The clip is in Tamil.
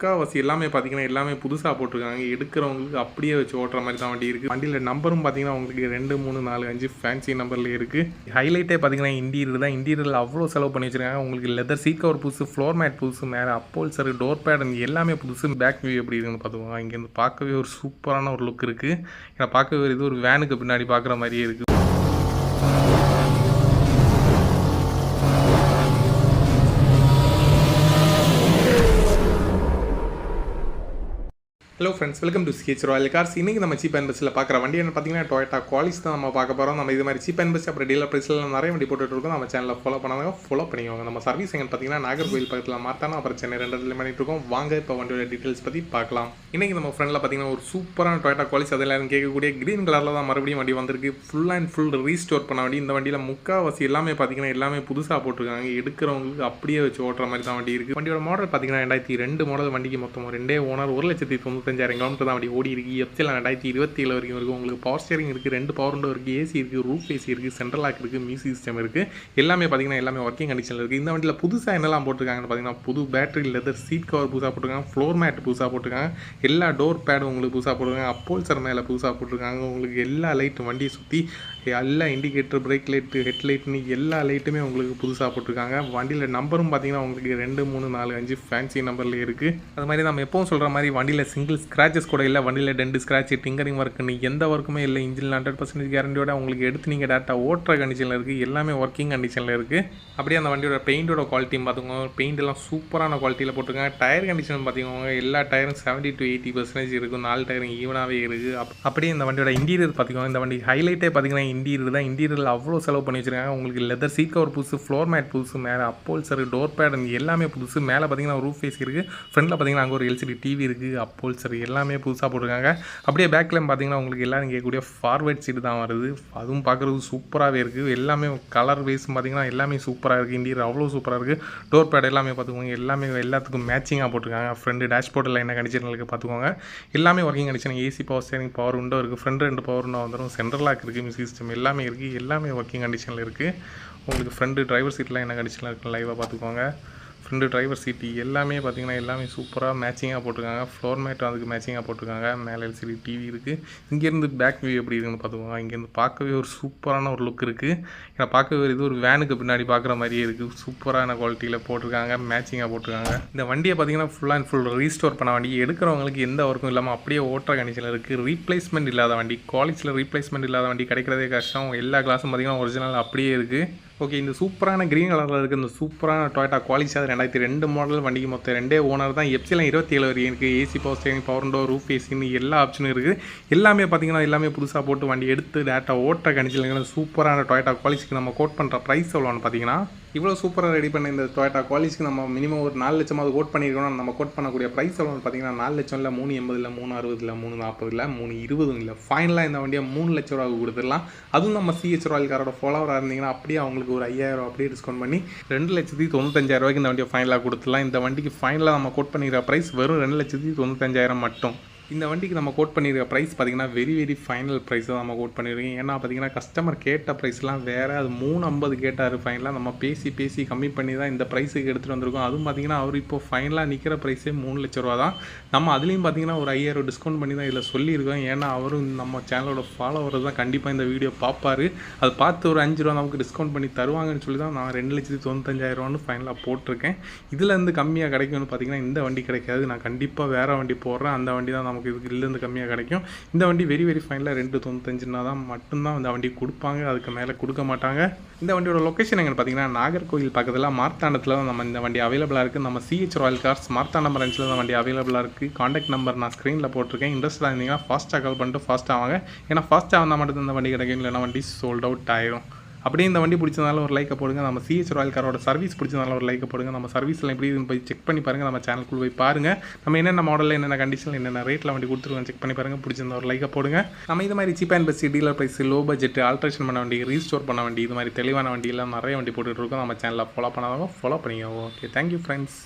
முக்கால்வாசி எல்லாமே பார்த்தீங்கன்னா எல்லாமே புதுசாக போட்டிருக்காங்க. எடுக்கிறவங்களுக்கு அப்படியே வச்சு ஓட்டுற மாதிரி தான் வண்டி இருக்குது. வண்டியில் நம்பரும் பார்த்தீங்கன்னா உங்களுக்கு 2, 3, 4, 5 ஃபேன்சி நம்பர்லேயே இருக்குது. ஹைலைட்டே பார்த்தீங்கன்னா இன்டீரியர் தான். இன்டீரியரில் அவ்வளோ செலவு பண்ணி வச்சுருக்காங்க. உங்களுக்கு லெதர் சீட் கவர் புதுசு, ஃப்ளோர் மேட் புதுசு, மேலே அப்போல்சர், டோர் பேட் எல்லாமே புதுசு. பேக் வியூ எப்படி இருக்குன்னு பார்த்துக்கோங்க. இங்கேருந்து பார்க்கவே ஒரு சூப்பரான ஒரு லுக் இருக்குது. ஏன்னா பார்க்கவே இது ஒரு வேனுக்கு பின்னாடி பார்க்குற மாதிரியே இருக்குது. Hello friends, welcome to sketch royal cars. இன்றைக்கி நம்ம சீப் அண்ட் பெஸ்ட்டில் பார்க்குற வண்டி என்ன பார்த்தீங்கன்னா டொயோட்டா குவாலிஸ் தான் நம்ம பார்க்க போகிறோம். நம்ம இது மாதிரி சீப் அண்ட் பெஸ்ட் அப்புறம் டீலர் ப்ரைஸில் நிறைய வண்டி போட்டுட்டு இருக்கோம். நம்ம சேனலில் ஃபாலோ பண்ணிக்கோங்க. நம்ம சர்வீஸ் எங்கன்னு பார்த்தீங்கன்னா நாகர்கோவில் பக்கத்தில் மார்த்தானா அப்புறம் சென்னை 2 இடத்துல பண்ணிட்டு இருக்கோம். வாங்க இப்போ வண்டியோட டீட்டெயில்ஸ் பற்றி பார்க்கலாம். இன்றைக்கி நம்ம ஃப்ரெண்டில் பார்த்தீங்கன்னா ஒரு சூப்பரான டொயோட்டா குவாலிஸ் அதெல்லாம் கேட்கக்கூடிய க்ரீன் கலரில் தான் மறுபடியும் வண்டி வந்திருக்கு. ஃபுல் அண்ட் ஃபுல் ரீஸ்டோர் பண்ண வண்டி. இந்த வண்டியில் முக்கால்வாசி எல்லாமே பார்த்தீங்கன்னா எல்லாமே புதுசாக போட்டிருக்காங்க. எடுக்கிறவங்களுக்கு அப்படியே வச்சு ஓட்டுற மாதிரி தான் வண்டி இருக்குது. வண்டியோட மாடல் பார்த்தீங்கன்னா 2002 மாடல். வண்டிக்கு மொத்தம் 2 ஓனர், 1,95,000 கிலோமீட்டர் தான் வண்டி ஓடி இருக்குது. எஃப்சியில் 2027 வரைக்கும் இருக்குது. உங்களுக்கு பவர் ஸ்டேரிங் இருக்குது, 2 பவர் விண்டோ இருக்குது, ஏசி இருக்குது, ரூஃப் ஏசி இருக்குது, சென்ட்ரல் லாக் இருக்குது, மியூசிக் சிஸ்டம் இருக்குது. எல்லாமே பார்த்தீங்கன்னா எல்லாமே ஒர்க்கிங் கண்டிஷனில் இருக்குது. இந்த வண்டியில் புதுசாக என்னெல்லாம் போட்டிருக்காங்கன்னு பார்த்தீங்கன்னா புது பேட்டரி, லெதர் சீட் கவர் புதுசாக போட்டிருக்காங்க, ஃப்ளோர் மேட் புதுசாக போட்டிருக்காங்க, எல்லா டோர் பேடும் உங்களுக்கு புதுசாக போட்டிருக்காங்க, அப்போல்சர் மேலே புதுசாக போட்டிருக்காங்க. உங்களுக்கு எல்லா லைட்டும் வண்டியை சுற்றி எல்லா இண்டிகேட்டர், பிரேக் லைட்டு, ஹெட் லைட்னு எல்லா லைட்டுமே உங்களுக்கு புதுசாக போட்டிருக்காங்க. வண்டியில் நம்பரும் பார்த்தீங்கன்னா உங்களுக்கு 2, 3, 4, 5 ஃபேன்சி நம்பர்லேயே இருக்குது. அது மாதிரி நம்ம எப்பவும் சொல்கிற மாதிரி வண்டியில் சிங்கிள் ஸ்க்ராச்சஸ் கூட இல்லை. வண்டியில் டென்ட் ஸ்க்ராட்ச், டிங்கரிங் ஒர்க்குன்னு எந்த ஒர்க்குமே இல்லை. இன்ஜினில் 100% கேரண்டியோட உங்களுக்கு எடுத்து நீங்கள் டேரெக்டாக ஓட்டுற கண்டிஷனில் இருக்குது. எல்லாமே ஒர்க்கிங் கண்டிஷனில் இருக்குது. அப்படியே அந்த வண்டியோட பெயிண்டோட குவாலிட்டியும் பார்த்துக்கோங்க. பெயிண்ட் எல்லாம் சூப்பரான குவாலிட்டியில் போட்டிருக்காங்க. டயர் கண்டிஷன் பார்த்துக்கோங்க. எல்லா டயரும் 70 to 80% இருக்கும். 4 டயரும் ஈவனாகவே இருக்குது. அப்படியே இந்த வண்டியோட இன்டீரியர் பார்த்துக்கோங்க. இந்த வண்டி ஹைலைட்டே பார்த்தீங்கன்னா இன்டீரியர் தான். இன்டீரியரில் அவ்வளோ செலவு பண்ணி வச்சுருக்காங்க. உங்களுக்கு லெதர் சீட் கவர் புதுசு, ஃப்ளோர் மேட் புதுசு, மேலே அப்போல்சர், டோர் பேட் எல்லாமே புதுசு. மேலே பார்த்தீங்கன்னா ரூஃப் ஏசி இருக்குது. ஃப்ரண்ட்டில் பார்த்தீங்கன்னா அங்கே ஒரு LCD டிவி இருக்குது. அப்போல்சர் எல்லாமே புதுசாக போட்டிருக்காங்க. அப்படியே பேக்லையும் பார்த்தீங்கன்னா உங்களுக்கு எல்லாரும் கேட்கக்கூடிய ஃபார்வர்ட் சீட்டு தான் வருது. அதுவும் பார்க்குறது சூப்பராகவே இருக்குது. எல்லாமே கலர் வைஸ் பார்த்தீங்கன்னா எல்லாமே சூப்பராக இருக்குது. இன்டீரியர் அவ்வளோ சூப்பராக இருக்குது. டோர் பேட் எல்லாமே பார்த்துக்கோங்க. எல்லாமே எல்லாத்துக்கும் மேட்சிங்காக போட்டிருக்காங்க. ஃப்ரெண்டு டேஷ்போர்ட்டில் என்ன கண்டிஷன் இருக்குது பார்த்துக்கோங்க. எல்லாமே working condition. AC, power steering, power window இருக்குது. ஃப்ரெண்ட் 2 பவர் விண்டோ வந்துடும். சென்ட்ரல் லாக் இருக்குது, மியூசிக் சிஸ்டம் எல்லாமே இருக்குது. எல்லாமே ஒர்க்கிங் கண்டிஷனில் இருக்குது. உங்களுக்கு ஃப்ரெண்டு டிரைவர் சீட்லாம் என்ன கண்டிஷனில் இருக்குது லைவாக பார்த்துக்கோங்க. ஃப்ரெண்டு டிரைவர் சீட்டு எல்லாமே பார்த்தீங்கன்னா எல்லாமே சூப்பராக மேட்சிங்காக போட்டிருக்காங்க. ஃப்ளோர் மேட்டும் அதுக்கு மேட்சிங்காக போட்டிருக்காங்க. மேலே LCD டிவி இருக்குது. இங்கேருந்து பேக் வியூ எப்படி இருக்குன்னு பார்த்துக்கோங்க. இங்கேருந்து பார்க்கவே ஒரு சூப்பரான ஒரு லுக் இருக்குது. ஏன்னா பார்க்கவே இது ஒரு வேனுக்கு பின்னாடி பார்க்குற மாதிரியே இருக்குது. சூப்பரான குவாலிட்டியில் போட்டிருக்காங்க, மேட்சிங்காக போட்டிருக்காங்க. இந்த வண்டியை பார்த்தீங்கன்னா ஃபுல் அண்ட் ஃபுல் ரீஸ்டோர் பண்ண வண்டி. எடுக்கிறவங்களுக்கு எந்த ஒர்க்கும் இல்லாமல் அப்படியே ஓட்டுற கண்டிஷனில் இருக்குது. ரீப்ளேஸ்மெண்ட் இல்லாத வண்டி. குவாலிட்டியில் ரீப்ளேஸ்மெண்ட் இல்லாத வண்டி கிடைக்கிறதே கஷ்டம். எல்லா கிளாஸும் பார்த்தீங்கன்னா ஒரிஜினல் அப்படியே இருக்குது. ஓகே, இந்த சூப்பரான க்ரீன் கலரில் இருக்குது. இந்த சூப்பரான டொயோட்டா குவாலிஸ் 2002 மாடல். வண்டிக்கு மொத்தம் 2 ஓனர் தான். எஃப்சியில் 27 வரைக்கும் இருக்குது. AC, power steering, power window, roof ஏசின்னு எல்லா ஆப்ஷனும் இருக்குது. எல்லாமே பார்த்தீங்கன்னா எல்லாமே புதுசாக போட்டு வண்டி எடுத்து டேரெக்டாக ஓட்டுற கண்டிஷனில் சூப்பரான டொயோட்டா குவாலிஸ்க்கு நம்ம கோட் பண்ணுற ப்ரைஸ் எவ்வளோன்னு பார்த்தீங்கன்னா இவ்வளோ சூப்பராக ரெடி பண்ண இந்த டொயோட்டா குவாலிஸ்க்கு நம்ம மினிமம் ஒரு 4 லட்சமாவது கோட் பண்ணியிருக்கோம். நம்ம கோட் பண்ணக்கூடிய ப்ரைஸ் எவ்வளோன்னு பார்த்தீங்கன்னா 4 லட்சம் இல்லை, 380 இல்லை, 360 இல்லை, 340 இல்லை, 320 இல்லை. ஃபைனலாக இந்த வண்டியை 3 லட்ச ரூபாய்க்கு கொடுத்துடலாம். அதுவும் நம்ம CH ராயல் காரோட ஃபாலோவராக இருந்தீங்கன்னா அப்படியே அவங்களுக்கு ஒரு 5000 அப்படியே டிஸ்கவுண்ட் பண்ணி 2,95,000 இந்த வண்டியை ஃபைனலாக கொடுத்துடலாம். இந்த வண்டிக்கு ஃபைனலாக நம்ம கோட் பண்ணிக்கிற ப்ரைஸ் வெறும் 2,95,000 மட்டும். இந்த வண்டிக்கு நம்ம கோட் பண்ணியிருக்க ப்ரைஸ் பார்த்திங்கன்னா வெரி ஃபைனல் ப்ரைஸ் தான் நம்ம கோட் பண்ணியிருக்கோம். ஏன்னா பார்த்திங்கன்னா கஸ்டமர் கேட்ட ப்ரைஸ்லாம் வேறு. அது 350 கேட்டார் ஃபைனலாக. நம்ம பேசி கம்மி பண்ணி தான் இந்த ப்ரைஸுக்கு எடுத்துகிட்டு வந்திருக்கோம். அதுவும் பார்த்திங்கன்னா அவர் இப்போ ஃபைனலாக நிற்கிற ப்ரைஸே 3 லட்ச ரூபா தான். நம்ம அதுலேயும் பார்த்திங்கன்னா ஒரு 5000 டிஸ்கவுண்ட் பண்ணி தான் இதில் சொல்லியிருக்கோம். ஏன்னா அவரும் நம்ம சேனலோட ஃபாலோவர் தான் கண்டிப்பாக இந்த வீடியோ பார்ப்பார். அது பார்த்து ஒரு 5 ரூபா நமக்கு டிஸ்கவுண்ட் பண்ணி தருவாங்கன்னு சொல்லி தான் நான் 2,95,000 ஃபைனலாக போட்டிருக்கேன். இதில் இருந்து கம்மியாக கிடைக்கும்னு பார்த்திங்கன்னா இந்த வண்டி கிடைக்காது. நான் கண்டிப்பாக வேறு வண்டி போடுறேன். அந்த வண்டி தான் நமக்கு இதுலேருந்து கம்மியாக கிடைக்கும். இந்த வண்டி வெரி ஃபைனலாக 2,95 தான் மட்டும்தான் இந்த வண்டி கொடுப்பாங்க. அதுக்கு மேலே கொடுக்க மாட்டாங்க. இந்த வண்டியோட லொக்கேஷன் எங்கன்னு பார்த்தீங்கன்னா நாகர்கோவில் பக்கத்தில் மார்த்தாண்டத்தில் தான் நம்ம இந்த வண்டி அவைலபிளாக இருக்குது. நம்ம CH ராயல் கார்ஸ் மார்த்தாண்டம் பிரான்ச்சில் தான் வண்டி அவைலபிளாக இருக்குது. காண்டாக்ட் நம்பர் நான் ஸ்க்ரீனில் போட்டிருக்கேன். இன்ட்ரெஸ்ட்டாக இருந்தீங்கன்னா ஃபாஸ்ட்டாக கால் பண்ணிட்டு ஃபாஸ்ட்டாக வாங்க. ஏன்னா ஃபாஸ்ட்டாக வந்தால் மட்டும் இந்த வண்டி கிடைக்கும். இல்லைனா வண்டி சோல்ட் அவுட் ஆயிரும். அப்படியே இந்த வண்டி பிடிச்சதுனால ஒரு லைக்கை போடுங்க. நம்ம CH ராயல் காரோட சர்வீஸ் பிடிச்சதுனால ஒரு லைக்கை போடுங்க. நம்ம சர்வீஸில் எப்படி போய் செக் பண்ணி பாருங்கள். நம்ம சேனலுக்குள்ள போய் பாருங்கள். நம்ம என்னென்ன மாடலில் என்னென்ன கண்டிஷனில் என்னென்ன ரேட்டில் வண்டி கொடுத்துருக்கோம் செக் பண்ணி பாருங்கள். பிடிச்சிருந்த ஒரு லைக்கை போடுங்க. நம்ம இது மாதிரி cheap and best dealer price, low budget, alteration பண்ண வண்டி, ரீஸ்டோர் பண்ண வண்டி, இது மாதிரி தெளிவான வண்டியெல்லாம் நிறைய வண்டி போட்டுட்ருக்கோம். நம்ம சேனலில் ஃபாலோ பண்ணாதவங்க ஃபாலோ பண்ணிக்கோங்க. Okay, thank you friends.